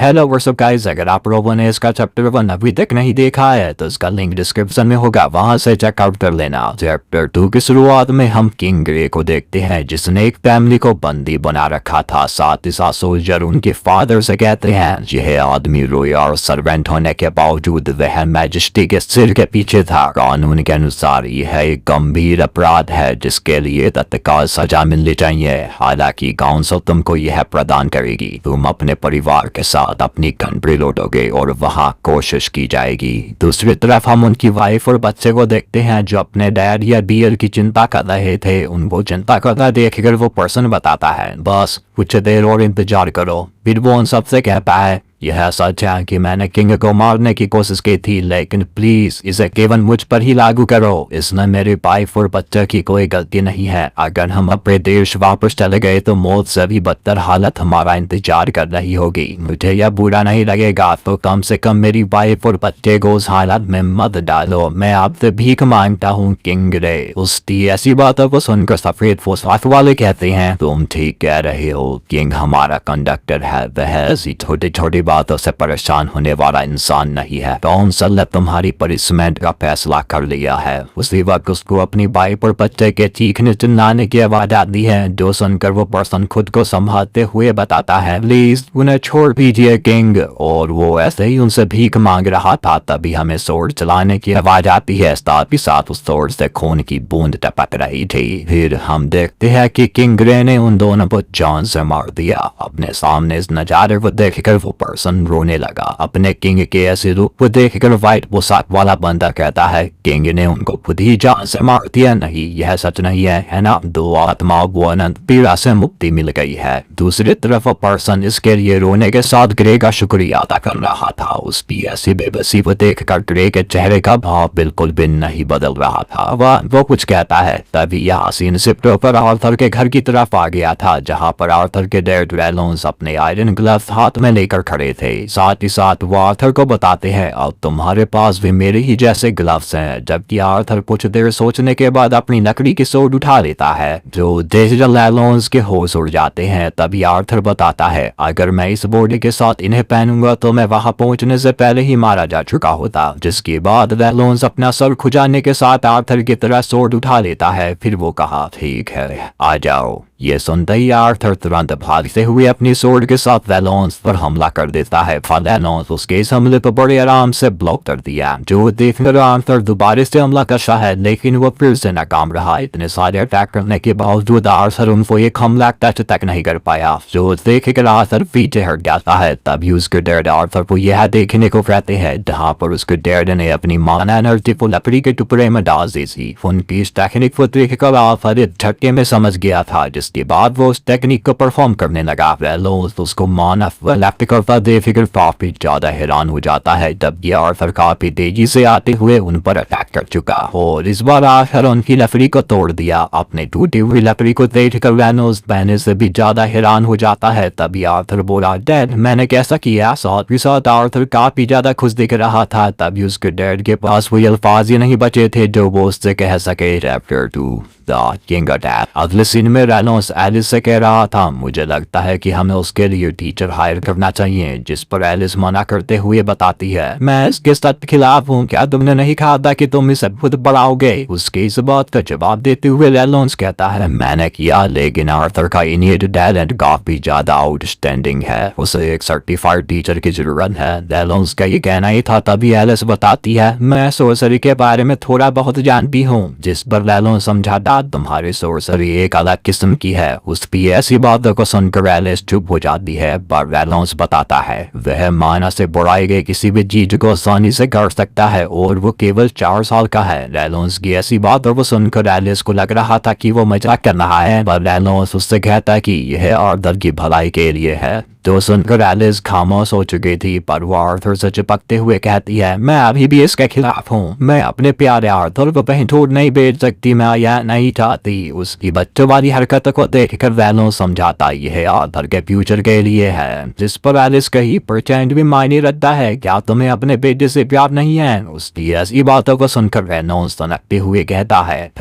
Hello what's up guys, अगर आप लोगों ने इसका चैप्टर 1 अभी तक नहीं देखा है तो इसका लिंक डिस्क्रिप्शन में होगा, वहां से चेकआउट कर लेना। चैप्टर 2 की शुरुआत में हम किंग ग्रे को देखते हैं जिसने एक फैमिली को बंदी बना रखा था। साथ ही साथ सोल्जर उनके फादर से कहते हैं यह आदमी रॉयल सर्वेंट होने के बावजूद वह मैजेस्टी के सिर के पीछे था। कानून के अनुसार यह एक गंभीर अपराध है जिसके लिए तत्काल सजा मिलनी चाहिए। हालांकि काउंसिल तुमको यह प्रदान करेगी, तुम अपने परिवार के साथ अपनी कंट्री लौटोगे और वहां कोशिश की जाएगी। दूसरी तरफ हम उनकी वाइफ और बच्चे को देखते हैं जो अपने डैड या बियर की चिंता कर रहे थे। उनको चिंता करता देखकर वो पर्सन बताता है बस कुछ देर और इंतजार करो। फिर वो उन सबसे कहता है यह सच है कि मैंने किंग को मारने की कोशिश की थी, लेकिन प्लीज इसे केवल मुझ पर ही लागू करो। इसमें मेरी वाइफ और बच्चे की कोई गलती नहीं है। अगर हम अपने देश वापस चले गए तो मौत से भी बदतर हालत हमारा इंतजार कर रही होगी। मुझे यह बुरा नहीं लगेगा, तो कम से कम मेरी वाइफ और बच्चे को उस हालत में मत डालो। मैं आपसे भीख मांगता हूँ किंग ग्रे। उसकी ऐसी बातों को सुनकर सफेद पोशाक वाले कहते हैं तुम ठीक कह रहे हो, किंग हमारा कंडक्टर है, वह ऐसी छोटी छोटी बातों से परेशान होने वाला इंसान नहीं है। काउंसिल ने तुम्हारी पनिशमेंट का फैसला कर लिया है। उसी वक्त उसको अपनी वाइफ और बच्चे के चीखने चिल्लाने की आवाज आती है, जो सुनकर वो पर्सन खुद को संभालते हुए बताता है प्लीज उन्हें छोड़ दीजिए किंग। और वो ऐसे ही उनसे भीख मांग रहा था तभी हमें सोर्ड चलाने की आवाज आती है। साथ ही साथ उस सोर्ड से खून की बूंद टपक रही थी। फिर हम देखते हैं कि किंग ग्रे ने उन दोनों को जान से मार दिया। अपने सामने इस नजारे को देखकर वो पर्सन रोने लगा। अपने किंग के ऐसे रूप को देखकर व्हाइट पोशाक वाला बंदा कहता है किंग ने उनको खुद ही जान से मार दिया। नहीं, यह सच नहीं है ना? दो आत्माओं को अनंत पीड़ा से मुक्ति मिल गई है। दूसरी तरफ पर्सन इसके लिए रोने के साथ ग्रे का शुक्रिया अदा कर रहा था। उसकी ऐसी बेबसी को देखकर ग्रे के चेहरे का भाव बिल्कुल भी नहीं बदल रहा था। वो कुछ कहता है तभी यह हसीन सिप्ट पर आर्थर के घर की तरफ आ गया था, जहाँ पर आर्थर के डैड रेलोन्स अपने आयरन ग्लव्स हाथ में लेकर खड़े थे। साथ ही साथ वो आर्थर को बताते हैं अब तुम्हारे पास भी मेरे ही जैसे ग्लव्स हैं। जबकि आर्थर कुछ देर सोचने के बाद अपनी लकड़ी की सोड उठा लेता है, जो डिजिटल रेलोन्स के होश उड़ जाते हैं। तभी आर्थर बताता है अगर मैं इस बॉडी के साथ इन्हें पहनूंगा तो मैं वहां पहुंचने से पहले ही मारा जा चुका होता। जिसके बाद रेलोन्स अपना सर खुजाने के साथ आर्थर की तरह सोड उठा लेता है। फिर वो कहा ठीक है आ जाओ। ये सुनते ही आर्थर तुरंत भागते हुए अपनी सोड के साथ रेलोन्स पर हमला कर देता है। रेलोन्स उसके इस हमले पर बड़े आराम से ब्लॉक कर दिया, जो देखकर आर्थर दोबारा से हमला करता है, लेकिन वो फिर से नाकाम रहा। इतने सारे अटैक करने के बावजूद आर्थर उनको एक हमला टच तक नहीं कर पाया, जो देखकर आर्थर पीछे हट जाता है। तभी उसके डैड आर्थर को यह देखने को कहते हैं जहाँ पर उसके डैड ने अपनी माना एनर्जी को लकड़ी के टुकड़े में डाल दी थी। उनकी इस टेक्निक को देखकर आर्थर एक झटके में समझ गया था, जिसके बाद वो उस टेक्निक को परफॉर्म करने लगा। रेलोन्स उसको माना लैप्ट करता देखकर काफी ज्यादा हैरान हो जाता है। जबकि आर्थर काफी तेजी से आते हुए उन पर अटैक कर चुका और इस बार आर्थर उनकी लकड़ी को तोड़ दिया। अपने टूटी हुई लकड़ी को देखकर रेलोन्स पहने से भी ज्यादा हैरान हो जाता है। तभी आर्थर बोला डैड मैंने कैसा किया? साथ ही साथ आर्थर काफी ज्यादा खुश दिख रहा था। तभी उसके डैड के पास वही अल्फाज ही नहीं बचे थे जो वो उससे कह सके। Chapter 2 the king attack. अगले सीन में रेलोन्स एलिस से कह रहा था मुझे लगता है कि हमें उसके लिए टीचर हायर करना चाहिए, जिस पर एलिस मना करते हुए बताती है मैं इसके सख्त खिलाफ हूँ। क्या तुमने नहीं कहा था कि तुम इसे खुद पढ़ाओगे? उसके इस बात का जवाब देते हुए रेलोन्स कहता है मैंने किया, लेकिन आर्थर का इनियड टैलेंट काफी ज्यादा आउटस्टैंडिंग है, उसे एक सर्टिफाइड टीचर की जरूरत है। रेलोन्स का ये कहना ही था। तभी एलिस बताती है मैं सोर्सरी के बारे में थोड़ा बहुत जानती हूँ, जिस पर रेलोन्स समझाता तुम्हारी सोर्सरी एक अलग किस्म की है। उसकी ऐसी बातों को सुनकर एलिस चुप हो जाती है, पर रेलोन्स बताता है वह माना से बुराई गई किसी भी चीज को आसानी से कर सकता है और वो केवल 4 साल का है। रेलोन्स की ऐसी बातों को सुनकर एलिस को लग रहा था कि वो मजाक कर रहा है, पर रेलोन्स उससे कहता है कि यह आर्थर की भलाई के लिए है। तो सुनकर एलिस खामोश हो चुकी थी, पर वो आर्थर से चिपकते हुए कहती है मैं अभी भी इसके खिलाफ हूँ। मैं अपने प्यारे आर्थर को कहीं दूर नहीं भेज सकती। मैं यह नहीं नहीं चाहती। उसकी बच्चों वाली हरकतों को देखकर वैलों समझाता यह आर्थर के फ्यूचर के लिए है, जिस पर एलिस कहीं परसेंट भी मायने रखता है। क्या तुम्हें अपने बेटे से प्यार नहीं है? उसकी ऐसी बातों को सुनकर रेनॉल्ड्स तनकते हुए कहता है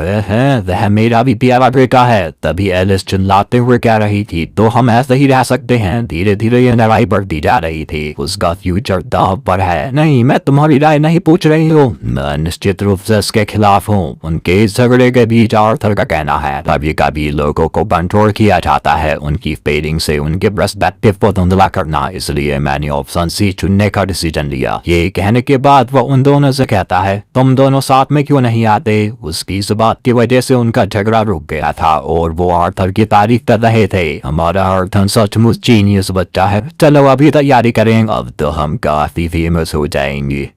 वह मेरा भी प्यारा बेटा है। तभी एलिस चिल्लाते हुए कह रही थी, तो हम ऐसे ही रह सकते हैं। धीरे धीरे ये लड़ाई बढ़ती जा रही थी। उसका फ्यूचर दांव पर है। नहीं, मैं तुम्हारी राय नहीं पूछ रही हूँ, मैं निश्चित रूप से इसके खिलाफ हूँ। उनके इस झगड़े के बीच आर्थर का कहना है कभी कभी लोगों को कंट्रोल किया जाता है उनकी फीलिंग से, उनके पर्सपेक्टिव को धुंधला करना। इसलिए मैंने ऑप्शन सी चुनने का डिसीजन लिया। ये कहने के बाद वो उन दोनों से कहता है, तुम दोनों साथ में क्यों नहीं आते? उसकी इस बात की वजह से उनका झगड़ा रुक गया था और वो आर्थर की तारीफ कर रहे थे। हमारा आर्थर सचमुच जीनियस बच्चा है। चलो अभी तैयारी करें, अब तो हम काफी फेमस हो जाएंगे।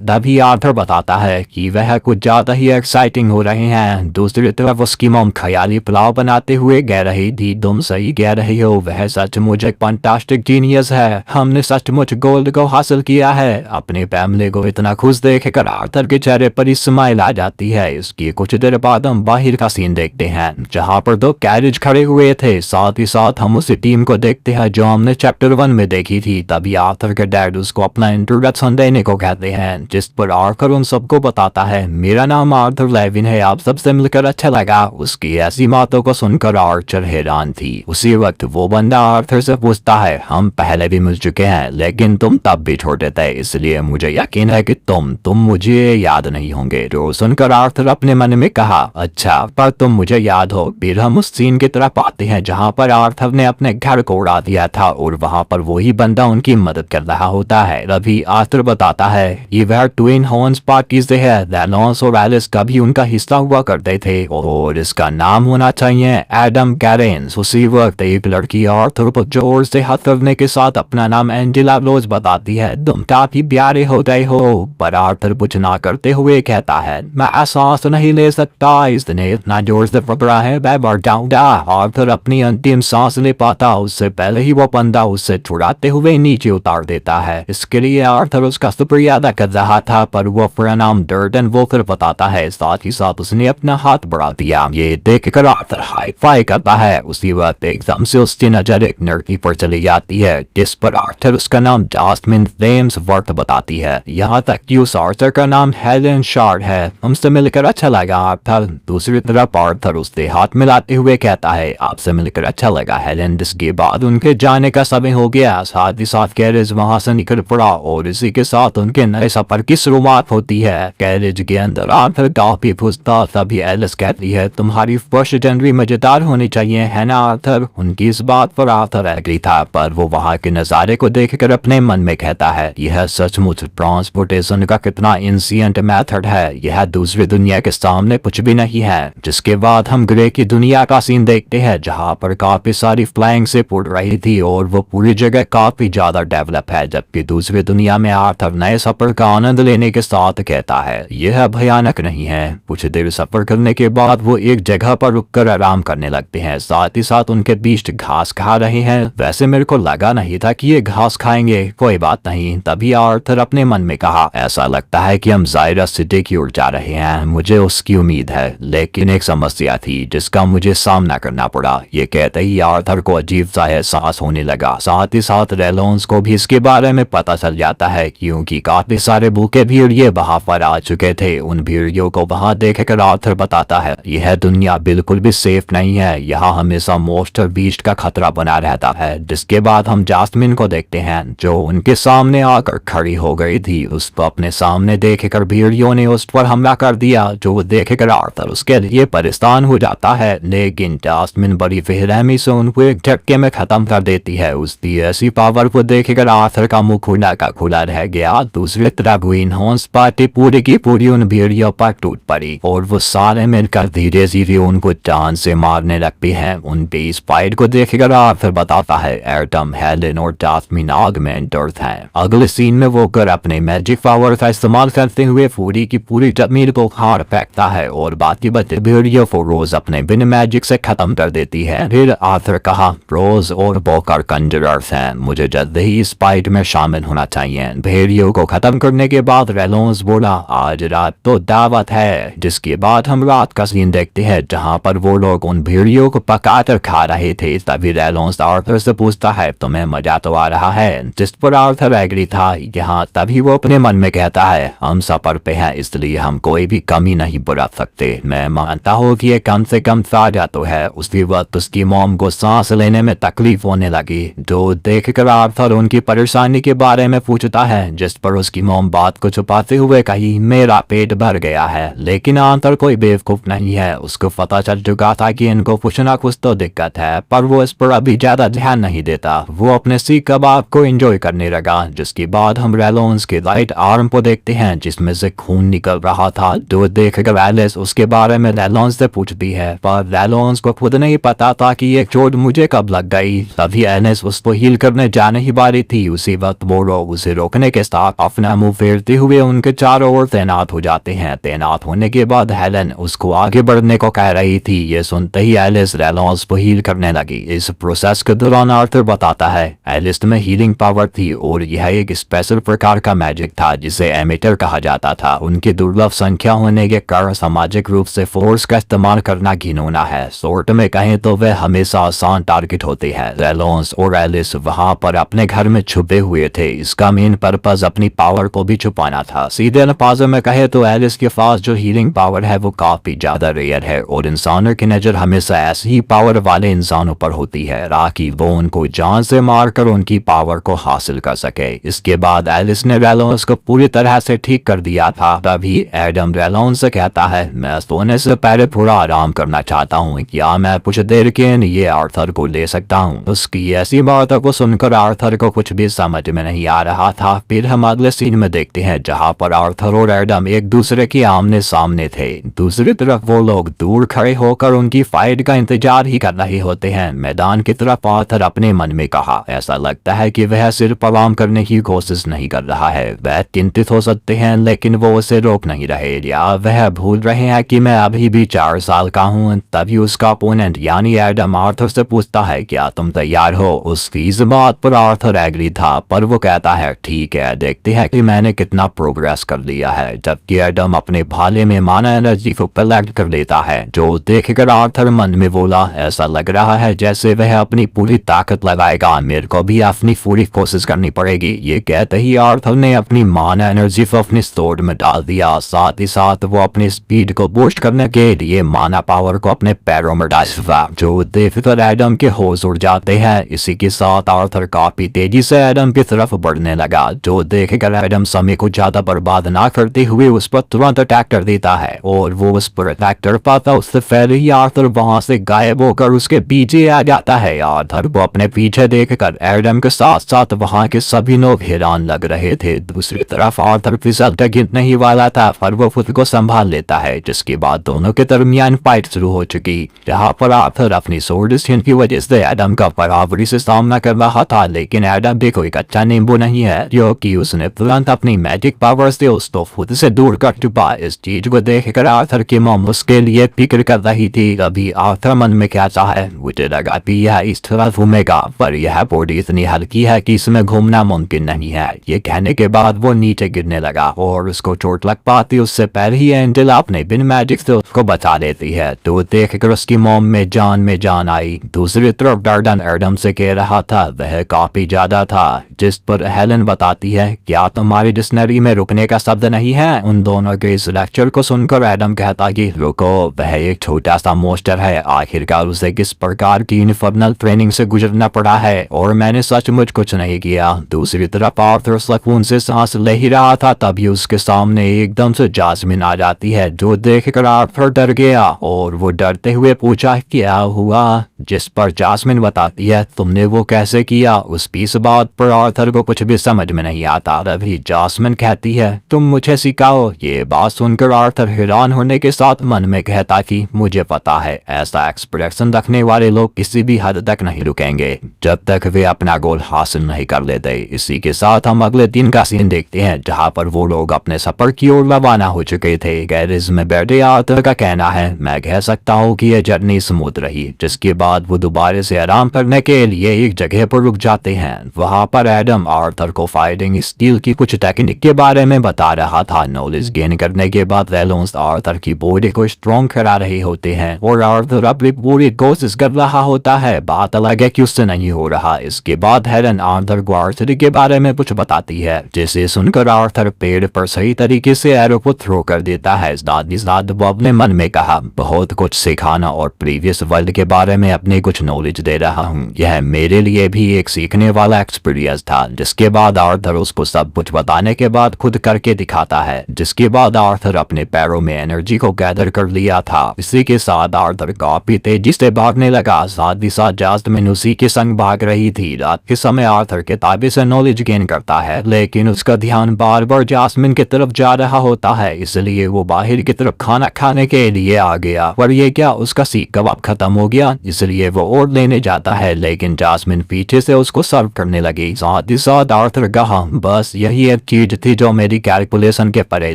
तभी आर्थर बताता है कि वह कुछ ज्यादा ही एक्साइटिंग हो रहे हैं। दूसरी तरफ उसकी मॉम ख्याली पुलाव बनाते हुए कह रही थी, तुम सही कह रही हो, वह सचमुच एक फैंटास्टिक जीनियस है। हमने सचमुच गोल्ड को हासिल किया है। अपने फैमिली को इतना खुश देखकर आर्थर के चेहरे पर ही स्माइल आ जाती है। इसकी कुछ देर बाद हम बाहर का सीन देखते हैं जहाँ पर दो कैरेज खड़े हुए थे। साथ ही साथ हम उसी टीम को देखते हैं जो हमने चैप्टर 1 में देखी थी। तभी आर्थर के डैड उसको अपना इंट्रोडक्शन देने को कहते हैं, जिस पर आर्थर उन सबको बताता है, मेरा नाम आर्थर लेविन है, आप सबसे मिलकर अच्छा लगा। उसकी ऐसी बातों को सुनकर आर्थर हैरान थी। उसी वक्त वो बंदा आर्थर से पूछता है, हम पहले भी मिल चुके हैं लेकिन तुम तब भी छोटे थे, इसलिए मुझे यकीन है कि तुम मुझे याद नहीं होंगे। जो सुनकर आर्थर अपने मन में कहा, अच्छा पर तुम मुझे याद हो। फिर हम उस सीन की तरफ आते हैं जहाँ पर आर्थर ने अपने घर को उड़ा दिया था और वहाँ पर वही बंदा उनकी मदद कर रहा होता है। तभी आर्थर बताता है ये वह ट्विन हॉर्न्स पार्टी से है। रेनॉल्ड्स और एलिस का भी उनका हिस्सा हुआ करते थे और इसका नाम होना चाहिए एडम कैरेंस। उसी वक्त एक लड़की आर्थर पर जोर से हाथ करने के साथ अपना नाम एंजेला रोज बताती है, तुम काफी प्यारे हो गए हो। पर आर्थर कुछ ना करते हुए कहता है, मैं एहसास नहीं ले सकता, इसने इतना जोर से पकड़ा है मैं मर जाऊंगा। आर्थर अपनी अंतिम सांस ले पाता उससे पहले ही वो बंदा उससे छुड़ाते हुए नीचे उतार देता है। इसके लिए आर्थर उसका शुक्रिया अदा कर रहा था, पर वो अपना नाम डर्डन वोकर बताता है। साथ ही साथ उसने अपना हाथ बढ़ा दिया। ये देखकर आर्थर हाई फाई करता है। उसी वक्त एकदम से उसकी नजर एक लड़की पर चली जाती है जिस पर आर्थर उसका नाम जास्मिन फ्लेम्स वर्थ बताती है। यहाँ तक कि उस आर्थर का नाम हेलन शार्ड है। हमसे मिलकर अच्छा लगा आर्थर। दूसरी तरफ आर्थर उससे हाथ मिलाते हुए कहता है, आपसे मिलकर अच्छा लगा हेलन। जिसके बाद उनके जाने का समय हो गया। साथ ही साथ कैरेज वहां से निकल पड़ा और इसी के साथ उनके नए सफर की शुरुआत होती है। कैरेज के अंदर आर्थर काफी पूछता, तभी एलिस कहती है, तुम्हारी फर्स्ट जनवरी मजेदार होनी चाहिए है ना आर्थर। उनकी इस बात पर आर्थर एग्री था, पर वो वहाँ के नजारे को देखकर अपने मन में कहता है, यह सचमुच ट्रांसपोर्टेशन का कितना इंसिडेंट मेथड है। यह दूसरी दुनिया के सामने कुछ भी नहीं है। जिसके बाद हम ग्रे की दुनिया का सीन देखते हैं जहाँ पर काफी सारी फ्लाइंग से उड़ रही थी और वो पूरी जगह काफी ज्यादा डेवलप है। जबकि दूसरी दुनिया में आर्थर नए सफर का आनंद लेने के साथ कहता है, यह भयानक नहीं है। कुछ देर सफर करने के बाद वो एक जगह पर रुककर आराम करने लगते हैं। साथ ही साथ उनके बीच घास खा रहे हैं। वैसे मेरे को लगा नहीं था कि ये घास खाएंगे, कोई बात नहीं। तभी आर्थर अपने मन में कहा, ऐसा लगता है कि हम जायरा सिटी की ओर जा रहे हैं। मुझे उसकी उम्मीद है, लेकिन एक समस्या थी जिसका मुझे सामना करना पड़ा। ये कहते ही आर्थर को अजीब सा एहसास होने लगा। साथ ही साथ रेनॉल्ड्स को भी इसके बारे में पता चल जाता है, क्योंकि काफी सारे भूखे भेड़िए वहां पर आ चुके थे। उन भेड़ियों को वहां देखकर आर्थर बताता है, यह दुनिया बिल्कुल भी सेफ नहीं है। यहाँ हमेशा मोस्टर बीस्ट का खतरा बना रहता है। जिसके बाद हम जास्मिन को देखते हैं जो उनके सामने आकर खड़ी हो गई थी। उसको अपने सामने देखकर भेड़ियों ने उस पर हमला कर दिया, जो देखकर आर्थर उसके लिए परेशान हो जाता है। लेकिन जास्मिन बड़ी बेरहमी से उनको एक झटके में खत्म कर देती है। उसकी ऐसी पावर को देखकर आर्थर का मुंह खुला का खुला रह गया। दूसरी तरफ ग्रीन हॉर्न्स पार्टी पूरी की पूरी उन भेड़ियों पर टूट पड़ी और वो सारे मिलकर धीरे धीरे उनको जान से मारने लगती है। उनके इस फाइट को देखकर आर्थर बताता है, एडम, हेलन और जास्मिन आग में डर्थ हैं। अगले सीन में वो कर अपने मैजिक पावर का इस्तेमाल करते हुए पूरी की पूरी जमीन को हार फेंकता है और बाकी बचे भेड़ियों को रोज अपने बिन मैजिक से खत्म कर देती है। फिर आर्थर कहा, रोज और बोकर कंजरर्स हैं, मुझे जल्द ही इस फाइट में शामिल होना चाहिए। भेड़ियों वीडियो को खत्म करने के बाद रेलोन्स बोला आज रात तो दावत है, जिसके बाद हम रात का सीन देखते हैं जहां पर वो लोग उन भेड़ियों को पकाकर खा रहे थे। तभी रेलोन्स आर्थर से पूछता है तुम्हें मजा तो आ रहा है, जिस पर आर्थर एग्री था। यहाँ तभी वो अपने मन में कहता है हम सफर पे हैं इसलिए हम कोई भी कमी नहीं बरत सकते। मैं मानता हूँ कि ये कम से कम ताजा तो है। उसी वक्त उसकी मॉम को सांस लेने में तकलीफ होने लगी, जो देखकर आर्थर उनकी परेशानी के बारे में पूछता है, जिस पर उसकी मॉम बात को छुपाते हुए कही मेरा पेट भर गया है। लेकिन आर्थर कोई बेवकूफ नहीं है, उसको पता चल चुका था कि इनको कुछ ना कुछ तो दिक्कत है, पर वो इस पर अभी ज्यादा ध्यान नहीं देता। वो अपने सीख कबाब को एंजॉय करने लगा। जिसके बाद हम रेलोन्स के राइट आर्म को देखते हैं जिसमें से खून निकल रहा था, जो देखकर एलिस उसके बारे में रेलोन्स से पूछती है, पर रेलोन्स को खुद नहीं पता था कि ये चोट मुझे कब लग गई। तभी एलिस उसको हील करने जाने ही वाली थी। उसी वक्त वो लोग उसे रोकने के साथ अपना मुंह फेरते हुए उनके चारों ओर तैनात हो जाते हैं। तैनात होने के बाद हेलन उसको आगे बढ़ने को कह रही थी। ये सुनते ही एलिस रेलोन्स को हील करने लगी। इस प्रोसेस के दौरान आर्थर बताता है एलिस में हीलिंग पावर थी और यह एक स्पेशल प्रकार का मैजिक था जिसे एमिटर कहा जाता था। उनकी दुर्लभ संख्या होने के कारण सामाजिक रूप से फोर्स का इस्तेमाल करना घिनौना है। शॉर्ट में कहें तो वे हमेशा आसान टारगेट होते हैं। रेलोन्स और एलिस वहां पर अपने घर में छुपे हुए थे। इसका मेन पर्पज अपनी पावर को भी छुपाना था। सीधे अल्फाजों में कहे तो एलिस के पास जो हीलिंग पावर है वो काफी ज्यादा रेयर है और इंसानों की नजर हमेशा ऐसी ही पावर वाले इंसानों पर होती है ताकि वो उनको जान से मारकर उनकी पावर को हासिल कर सके। इसके बाद एलिस ने रेलोन्स को पूरी तरह से ठीक कर दिया था। तभी एडम रेलोन्स से कहता है मैं सोने से पहले थोड़ा आराम करना चाहता हूँ, क्या मैं कुछ देर के लिए आर्थर को ले सकता हूँ। उसकी ऐसी बातों को सुनकर आर्थर को कुछ भी समझ में नहीं आ रहा था। फिर हम अगले सीन में देखते हैं जहाँ पर आर्थर और एडम एक दूसरे के आमने सामने थे। दूसरी तरफ वो लोग दूर खड़े होकर उनकी फाइट का इंतजार ही कर रहे होते हैं। मैदान की तरफ आर्थर अपने मन में कहा ऐसा लगता है कि वह सिर्फ आराम करने की कोशिश नहीं कर रहा है। वह चिंतित हो सकते हैं लेकिन वो उसे रोक नहीं रहे, या वह भूल रहे हैं कि मैं अभी भी 4 साल का हूँ। तभी उसका ओपोनेंट यानी एडम आर्थर से पूछता है क्या तुम तैयार हो। उसकी इस बात पर आर्थर एग्री था, पर वो कहता है ठीक है देखते हैं कि मैंने कितना प्रोग्रेस कर लिया है। जबकि एडम अपने भाले में माना एनर्जी को कलेक्ट कर लेता है, जो देखकर आर्थर मन में बोला ऐसा लग रहा है जैसे वह अपनी पूरी ताकत लगाएगा, मेरे को भी अपनी पूरी कोशिश करनी पड़ेगी। ये कहते ही आर्थर ने अपनी माना एनर्जी को अपनी स्वॉर्ड में डाल दिया। साथ ही साथ वो अपनी स्पीड को बूस्ट करने के लिए माना पावर को अपने पैरों में डाल दिया, जो देखकर एडम के होश उड़ जाते हैं। इसी के साथ आर्थर काफी तेजी से एडम की तरफ बढ़ने लगा, जो देखकर एडम समय को ज्यादा बर्बाद ना करते हुए उस पर तुरंत अटैक कर देता है और वो उस पर अटैक कर पाता उससे पहले ही आर्थर वहां से गायब होकर उसके पीछे आ जाता है। आर्थर को अपने पीछे देखकर एडम के साथ साथ वहां के सभी लोग हैरान लग रहे थे। दूसरी तरफ आर्थर फिसल गिरने ही वाला था, पर वो खुद को संभाल लेता है। जिसके बाद दोनों के दरमियान फाइट शुरू हो चुकी, जहाँ पर आर्थर अपनी स्वॉर्ड की वजह से एडम का बराबरी से सामना कर रहा था। लेकिन एडम भी कोई कच्चा नींबू नहीं है, क्योंकि उसने तुरंत अपनी मैजिक पावर से उसको खुद से दूर कर चुका। इस चीज को देखकर आर्थर की मॉम उसके लिए फिक्र कर रही थी। अभी आर्थर मन में कहता है मुझे लगा कि यह इस तरह घूमेगा, पर यह बॉडी इतनी हल्की है कि इसमें घूमना मुमकिन नहीं है। ये कहने के बाद वो नीचे गिरने लगा और उसको चोट लग पाती उससे पहले ही एंजल अपने बिन मैजिक से उसको बचा लेती है। तो देखकर उसकी मॉम में जान आई। दूसरी तरफ डर्डन एडम से कह रहा था वह काफी ज्यादा था, जिस पर हेलन बताती है क्या तुम्हारी डिक्शनरी में रुकने का शब्द नहीं है। उन दोनों के इस लेक्चर को सुनकर एडम कहता कि रुको, वह एक छोटा सा मोस्टर है, आखिरकार उसे किस प्रकार की इनफर्नल ट्रेनिंग से गुजरना पड़ा है और मैंने सचमुच कुछ नहीं किया। दूसरी तरफ आर्थर सुकून से सांस ले ही रहा था, तभी उसके सामने एकदम से जास्मिन आ जाती है, जो देखकर आर्थर डर गया और वो डरते हुए पूछा क्या हुआ। जिस पर जास्मिन बताती है तुमने वो कैसे किया। उस इस बात पर आर्थर को कुछ भी समझ में नहीं आता। तभी जास्मिन कहती है तुम मुझे सिखाओ। ये बात सुनकर आर्थर हैरान होने के साथ मन में कहता कि मुझे पता है ऐसा एक्सप्रेशन रखने वाले लोग किसी भी हद तक नहीं रुकेंगे जब तक वे अपना गोल हासिल नहीं कर लेते। इसी के साथ हम अगले दिन का सीन देखते हैं, जहाँ पर वो लोग अपने सफर की ओर रवाना हो चुके थे। गैरेज में बैठे आर्थर का कहना है मैं कह सकता हूँ कि यह जर्नी स्मूथ रही। जिसके बाद बाद वो दोबारा से आराम करने के लिए एक जगह पर रुक जाते हैं। वहाँ पर एडम आर्थर को फाइटिंग स्टील की कुछ टेक्निक के बारे में बता रहा था। नॉलेज गेन करने के बाद रेलोन्स आर्थर की बॉडी को स्ट्रॉन्ग करा रहे होते हैं और आर्थर अपनी पूरी कोशिश कर रहा होता है। बात अलग है कि उससे नहीं हो रहा। इसके बाद हेलन आर्थर को आर्चरी के बारे में कुछ बताती है, जिसे सुनकर आर्थर पेड़ पर सही तरीके से एरो को थ्रो कर देता है। साथ ही साथ वो अपने मन में कहा, बहुत कुछ सिखाना और प्रीवियस वर्ल्ड के बारे में अपने कुछ नॉलेज दे रहा हूँ। यह मेरे लिए भी एक सीखने वाला एक्सपीरियंस था। जिसके बाद आर्थर उसको सब कुछ बताने के बाद खुद करके दिखाता है। जिसके बाद आर्थर अपने पैरों में एनर्जी को गैदर कर लिया था। इसी के साथ आर्थर काफी तेजी से भागने लगा। साथ ही साथ जास्मिन उसी के संग भाग रही थी। रात के समय आर्थर किताबे से नॉलेज गेन करता है, लेकिन उसका ध्यान बार बार जास्मिन की तरफ जा रहा होता है। इसलिए वो बाहर की तरफ खाना खाने के लिए आ गया। पर ये क्या, उसका सीख कबाब खत्म हो गया। इसलिए वो और लेने जाता है, लेकिन जास्मिन पीछे से उसको सर्व करने लगी। साथ ही साथ आर्थर कहा, बस यही एक चीज थी जो मेरी कैलकुलेशन के परे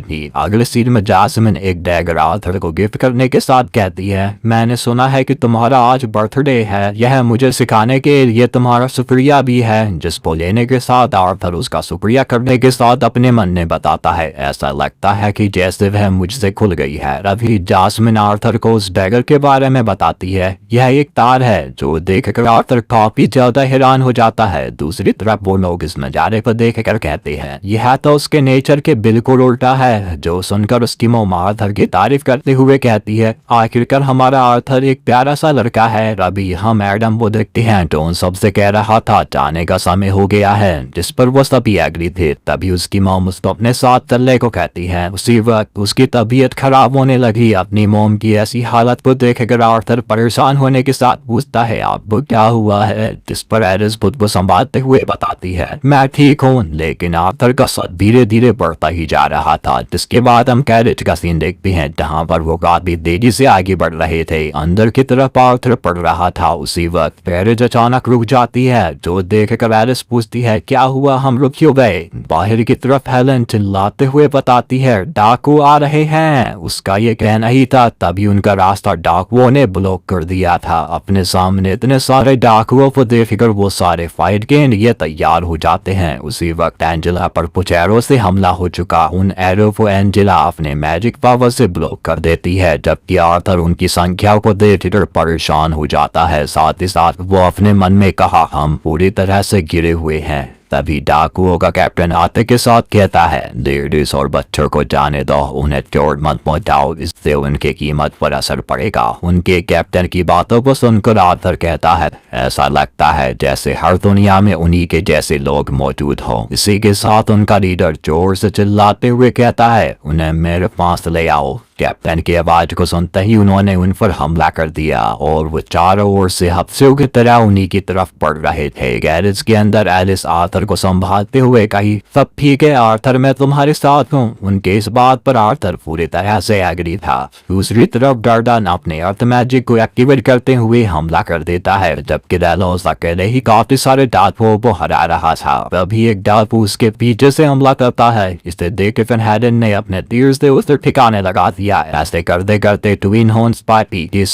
थी। अगले सीन में जास्मिन एक डैगर आर्थर को गिफ्ट करने के साथ कहती है, मैंने सुना है कि तुम्हारा आज बर्थडे है। यह मुझे सिखाने के लिए तुम्हारा शुक्रिया भी है। जिसको लेने के साथ आर्थर उसका शुक्रिया करने के साथ अपने मन में बताता है, ऐसा लगता है कि जैसे वह मुझसे खुल गई है। अभी जास्मिन आर्थर को उस डैगर के बारे में बताती है। यह एक तार है, जो देखकर आर्थर काफी ज्यादा हैरान हो जाता है। दूसरी तरफ वो लोग इस नजारे को देखकर कहते हैं, यह तो उसके नेचर के बिल्कुल उल्टा है। जो सुनकर उसकी मोम आर्थर की तारीफ करते हुए कहती है, आखिरकार हमारा आर्थर एक प्यारा सा लड़का है। अभी हम एडम को देखते हैं तो उन सबसे कह रहा था जाने का समय हो गया है, जिस पर वो सभी एग्री थे। तभी उसकी मोम उसको अपने साथ चलने को कहती है। उसी वक्त उसकी तबीयत खराब होने लगी। अपनी मोम की ऐसी हालत को देखकर आर्थर परेशान होने के साथ पूछता है, आपको क्या हुआ है। जिस पर एरिस खुद को संभालते हुए बताती है, मैं ठीक हूँ। लेकिन आर्थर का सर धीरे धीरे बढ़ता ही जा रहा था। जिसके बाद हम कैरेज का सीन देखते हैं, जहाँ पर वो काफी तेजी से आगे बढ़ रहे थे। अंदर की तरफ आर्थर पड़ रहा था। उसी वक्त कैरेज अचानक रुक जाती है, जो देखकर एरिस पूछती है, क्या हुआ, हम रुक क्यों गए। बाहर की तरफ हेलन चिल्लाते हुए बताती है, डाकू आ रहे हैं। उसका ये कहना ही था, तभी उनका रास्ता डाकुओं ने ब्लॉक कर दिया था। अपने सामने इतने सारे डाकुओं को देखकर वो सारे फाइट के लिए तैयार हो जाते हैं। उसी वक्त एंजेला पर कुछ एरो से हमला हो चुका। उन एरो को एंजेला अपने मैजिक पावर से ब्लॉक कर देती है, जबकि आर्थर उनकी संख्या को देखकर परेशान हो जाता है। साथ ही साथ वो अपने मन में कहा, हम पूरी तरह से गिरे हुए हैं। तभी डाकुओं का कैप्टन आते के साथ कहता है, लेडीज और बच्चों को जाने दो, उन्हें चोट मत पहुंचाओ, इससे उनके कीमत पर असर पड़ेगा। उनके कैप्टन की बातों को सुनकर आर्थर कहता है, ऐसा लगता है जैसे हर दुनिया में उन्हीं के जैसे लोग मौजूद हो। इसी के साथ उनका लीडर जोर से चिल्लाते हुए कहता है, उन्हें मेरे पास ले आओ। कैप्टन की आवाज को सुनते ही उन्होंने उन पर हमला कर दिया और वो चारों ओर से हफ्सों की तरह उन्हीं की तरफ पड़ रहे थे। गैरेज के अंदर एलिस आर्थर को संभालते हुए कही, सब ठीक है आर्थर, मैं तुम्हारे साथ हूँ। उनके इस बात पर आर्थर पूरी तरह से एग्री था। दूसरी तरफ गर्डन अपने अर्थ मैजिक को एक्टिवेट करते हुए हमला कर देता है, जबकि रेलोस अकेले ही काफी सारे डाकुओं को हरा रहा था। अभी एक डाकू उसके पीछे से हमला करता है। इसे देखकर हेलन ने अपने तीर से उसे ठिकाने लगा दिया। ऐसे करते करते ट्विन हॉर्न्स पार्टी के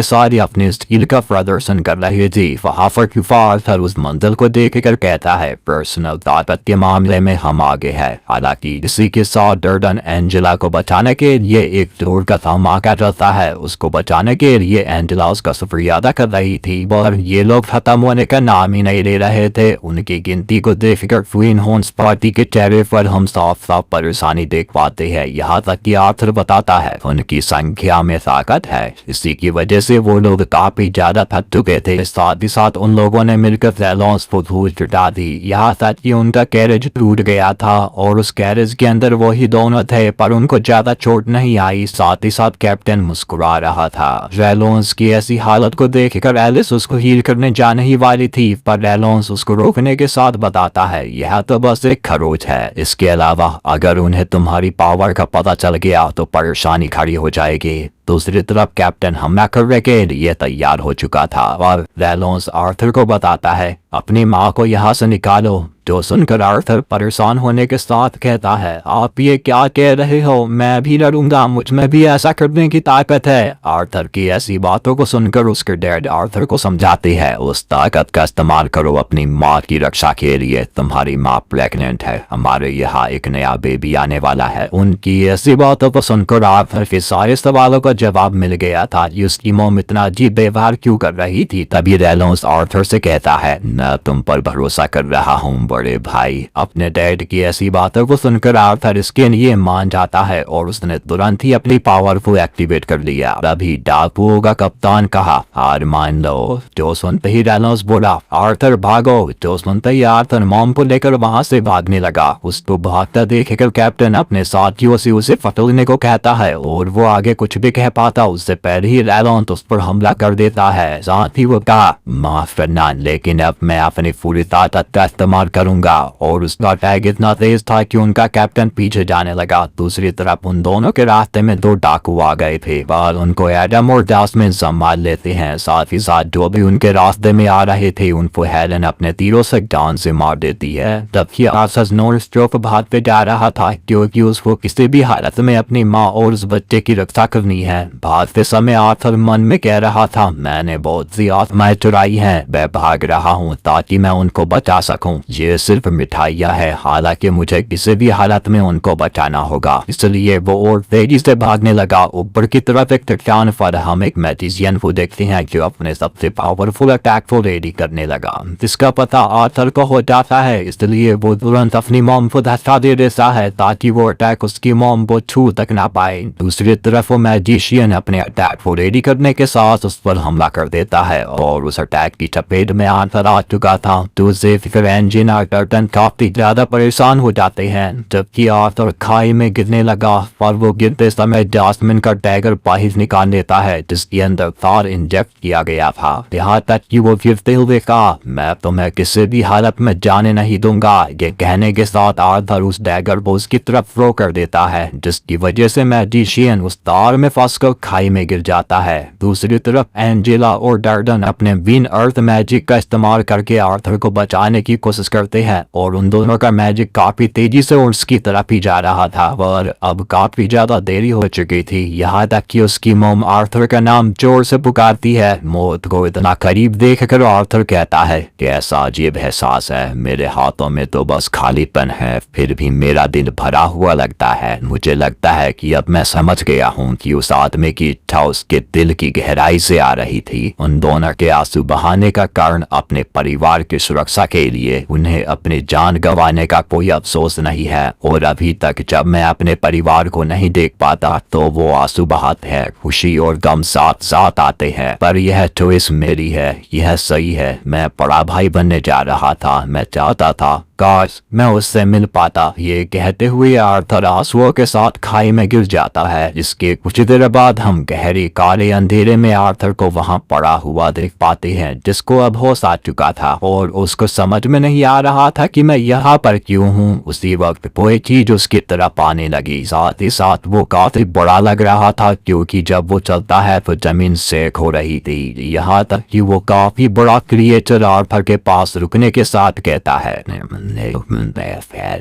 सारे अपने स्टील का प्रदर्शन कर रहे थे। वहाँ पर आर्थर उस मंजिल को देखकर कहता है, पर्सनल ताकत के मामले में हम आगे हैं। हालांकि इसी के साथ गर्डन एंजेला को बचाने के लिए एक जोर का धमाका चलता है। उसको बचाने के लिए एंजेला उसका शुक्रिया अदा कर रही थी, पर ये लोग खत्म होने का नाम ही नहीं ले रहे थे। उनकी गिनती को देखकर ट्विन हॉर्न्स पार्टी के चेहरे पर हम साफ साफ परेशानी देख पाते हैं। यहाँ तक कि आर्थर बताता है, उनकी संख्या में ताकत है, इसी की वजह से वो लोग काफी ज्यादा थक चुके थे। साथ ही साथ उन लोगों ने मिलकर रेलोन्स को धूल चटा दी। यहाँ तक कि उनका कैरेज टूट गया था और उस कैरेज के अंदर वही दोनों थे, पर उनको ज्यादा चोट नहीं आई। साथ ही साथ कैप्टन मुस्कुरा रहा था। रेलोन्स की ऐसी हालत को देखकर एलिस उसको हील करने जाने ही वाली थी, पर रेलोन्स उसको रोकने के साथ बताता है, यह तो बस एक खरोच है। इसके अलावा अगर उन्हें तुम्हारी पावर का पता चल गया तो परेशानी खड़ी हो जाएगी। दूसरी तरफ कैप्टन हमला करने के लिए तैयार हो चुका था और रेलोन्स आर्थर को बताता है, अपनी माँ को यहाँ से निकालो। जो सुनकर आर्थर परेशान होने के साथ कहता है, आप ये क्या कह रहे हो, मैं भी लड़ूंगा, मुझ में भी ऐसा करने की ताकत है। आर्थर की ऐसी बातों को सुनकर उसके डैड आर्थर को समझाती है, उस ताकत का इस्तेमाल करो अपनी माँ की रक्षा के लिए। तुम्हारी माँ प्रेग्नेंट है, हमारे यहाँ एक नया बेबी आने वाला है। उनकी ऐसी बातों को सुनकर आर्थर के सारे सवालों का जवाब मिल गया था। उसकी मॉम इतना अजीब व्यवहार क्यों कर रही थी। तभी रेनॉल्ड्स आर्थर से कहता है, मैं तुम पर भरोसा कर रहा हूँ बड़े भाई। अपने डैड की ऐसी बातों को सुनकर आर्थर इसके लिए मान जाता है और उसने तुरंत ही अपनी पावर को एक्टिवेट कर लिया। तभी डाकुओं का कप्तान कहा, हार मान लो। जो सुनते ही रेनॉल्ड्स बोला, आर्थर भागो। जो सुनते ही आर्थर मॉम को लेकर वहां से भागने लगा। उसको भागता देखकर कैप्टन अपने साथियों से उसे पकड़ने को कहता है और वो आगे कुछ भी कह पाता उससे पहले ही रेनॉल्ड्स उस पर हमला कर देता है। साथ ही वो कहा, माफ करना, लेकिन अब मैं अपनी पूरी ताकत का इस्तेमाल करूंगा। और उसका अटैक इतना तेज था कि उनका कैप्टन पीछे जाने लगा। दूसरी तरफ उन दोनों के रास्ते में दो डाकू आ गए थे और उनको एडम और जैस्मिन संभाल लेते हैं। साथ ही साथ जो भी उनके रास्ते में आ रहे थे उनको हेलन अपने तीरों से जान से मार देती है। तभी आर्थर नॉर्थ स्ट्रोफ भागते जा रहा था क्योंकि उसको किसी भी हालत में अपनी माँ और उस बच्चे की रक्षा करनी है। भागते समय आर्थर मन में कह रहा था, मैंने बहुत सी आत्माएं चुराई हैं, मैं भाग रहा हूँ ताकि मैं उनको बचा सकूं। ये सिर्फ मिठाइयाँ है, हालांकि मुझे किसी भी हालत में उनको बचाना होगा। इसलिए वो और तेजी से भागने लगा। ऊपर की तरफ एक चट्टान पर हम एक मैजिशियन को देखते हैं जो अपने सबसे पावरफुल अटैक को रेडी करने लगा, जिसका पता आर्थर को हो जाता है। इसलिए वो तुरंत अपनी मॉम को धक्का दे देता है ताकि वो अटैक उसकी मॉम को छू तक ना पाए। दूसरी तरफ वो मैजिशियन अपने अटैक को रेडी करने के साथ उस पर हमला कर देता है और उस अटैक की चपेट में आर्थर आ चुका था। दूसरे फिर एंजिन और कर्टन काफी ज्यादा परेशान हो जाते हैं। जबकि आर्थर खाई में गिरने लगा और वो गिरते समय जैस्मिन का डैगर बाहर निकाल देता है जिसके अंदर तार इंजेक्ट किया गया था। यहाँ तक कि वो गिरते हुए कहा, मैं तुम्हें किसी भी हालत में जाने नहीं दूंगा। ये कहने के साथ आर्थर उस डैगर को उसकी तरफ थ्रो कर देता है जिसकी वजह से मैजिशियन उस तार में फंसकर खाई में गिर जाता है। दूसरी तरफ एंजेला और डर्डन अपने विन अर्थ मैजिक का इस्तेमाल करके आर्थर को बचाने की कोशिश करते हैं और उन दोनों का मैजिक काफी तेजी से उसकी तरफ ही जा रहा था और अब काफी ज्यादा देरी हो चुकी थी। यहाँ तक कि उसकी मॉम आर्थर का नाम जोर से पुकारती है। मौत को इतना करीब देखकर आर्थर कहता है, कैसा अजीब एहसास है, मेरे हाथों में तो बस खालीपन है, फिर भी मेरा दिल भरा हुआ लगता है। मुझे लगता है कि अब मैं समझ गया हूँ कि उस आदमी की इच्छा उसके दिल की गहराई से आ रही थी। उन दोनों के आंसू बहाने का कारण अपने परिवार की सुरक्षा के लिए उन्हें अपनी जान गंवाने का कोई अफसोस नहीं है। और अभी तक जब मैं अपने परिवार को नहीं देख पाता तो वो आंसू बहाते हैं। खुशी और गम साथ साथ आते हैं, पर यह चॉइस मेरी है, यह सही है। मैं बड़ा भाई बनने जा रहा था, मैं चाहता था काश मैं उससे मिल पाता। ये कहते हुए आर्थर आंसुओं के साथ खाई में गिर जाता है। इसके कुछ देर बाद हम गहरे काले अंधेरे में आर्थर को वहां पड़ा हुआ देख पाते हैं जिसको अब होश आ चुका था और उसको समझ में नहीं आ रहा था कि मैं यहाँ पर क्यों हूँ। उसी वक्त कोई चीज उसकी तरफ आने लगी। साथ ही साथ वो काफी बड़ा लग रहा था क्योंकि जब वो चलता है तो जमीन सेक हो रही थी। यहाँ तक कि वो काफी बड़ा क्रिएचर आर्थर के पास रुकने के साथ कहता है,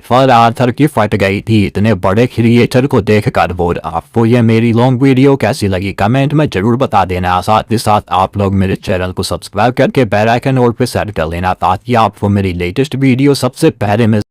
पर आर्थर की फट गई थी इतने बड़े क्रिएटर को देखकर। वो आपको ये मेरी लॉन्ग वीडियो कैसी लगी कमेंट में जरूर बता देना। साथ ही साथ आप लोग मेरे चैनल को सब्सक्राइब करके बेल आइकन और पे सेट कर लेना ताकि आपको मेरी लेटेस्ट वीडियो सबसे पहले मिल